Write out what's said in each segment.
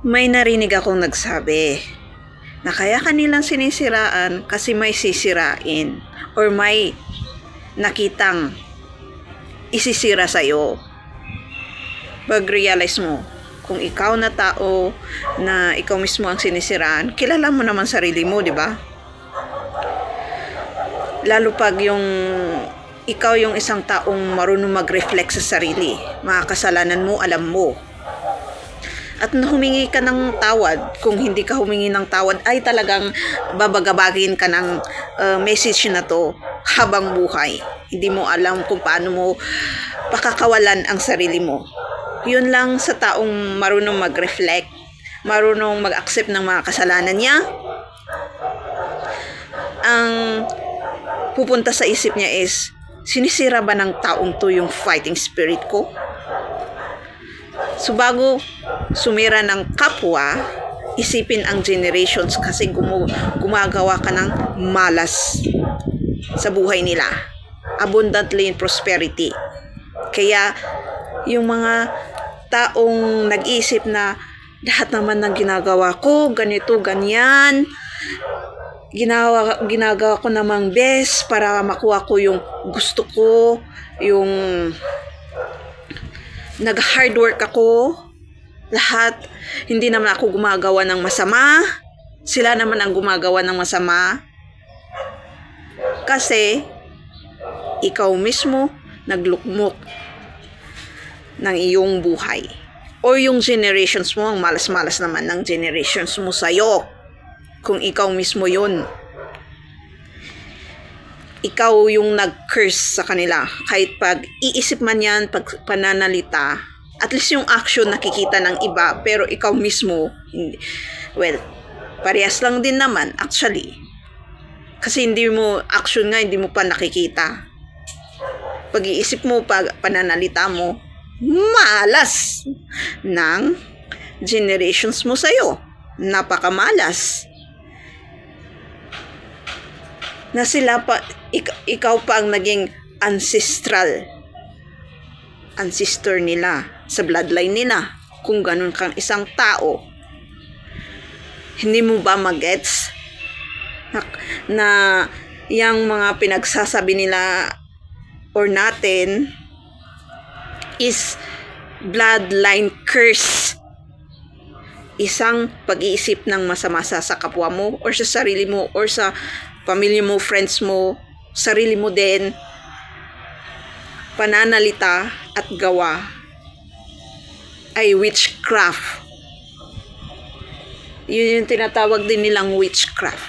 May narinig akong nagsabi na kaya kanilang sinisiraan kasi may sisirain or may nakitang isisira sa'yo. Pag-realize mo, kung ikaw na tao na ikaw mismo ang sinisiraan, kilala mo naman sarili mo, di ba? Lalo pag ikaw yung isang taong marunong mag-reflect sa sarili, mga kasalanan mo, alam mo. At humingi ka ng tawad. Kung hindi ka humingi ng tawad, ay talagang babagabagin ka ng message na to habang buhay. Hindi mo alam kung paano mo pakakawalan ang sarili mo. Yun lang sa taong marunong mag-reflect, marunong mag-accept ng mga kasalanan niya. Ang pupunta sa isip niya is, sinisira ba ng taong to yung fighting spirit ko? So bago sumira ng kapwa, isipin ang generations kasi gumagawa ka ng malas sa buhay nila. Abundantly in prosperity. Kaya yung mga taong nag-isip na lahat naman ng ginagawa ko, ganito, ganyan, ginagawa ko namang best para makuha ko yung gusto ko, yung nag-hard work ako, lahat, hindi naman ako gumagawa ng masama, sila naman ang gumagawa ng masama, kasi ikaw mismo naglukmok ng iyong buhay. O yung generations mo, ang malas-malas naman ng generations mo sa'yo, kung ikaw mismo yun. Ikaw yung nag-curse sa kanila. Kahit pag iisip man yan, pag pananalita, at least yung action nakikita ng iba, pero ikaw mismo, hindi. Well, parehas lang din naman, actually. Kasi hindi mo, action nga, hindi mo pa nakikita. Pag iisip mo, pag pananalita mo, malas ng generations mo sa'yo. Napakamalas. Na sila pa, ikaw pa ang naging ancestor nila, sa bloodline nila. Kung ganun kang isang tao, hindi mo ba magets na yung mga pinagsasabi nila or natin is bloodline curse. Isang pag-iisip ng masama sa kapwa mo or sa sarili mo or sa pamilya mo, friends mo, sarili mo din, pananalita at gawa ay witchcraft. Yun yung tinatawag din nilang witchcraft.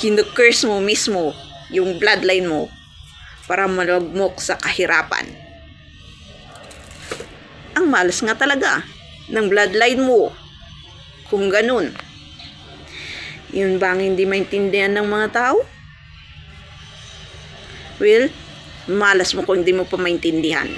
Kinukurse mo mismo yung bloodline mo para malugmok sa kahirapan. Ang malas nga talaga ng bloodline mo kung ganun. Yun ba ang hindi maintindihan ng mga tao? Well, malas mo kung hindi mo pa maintindihan.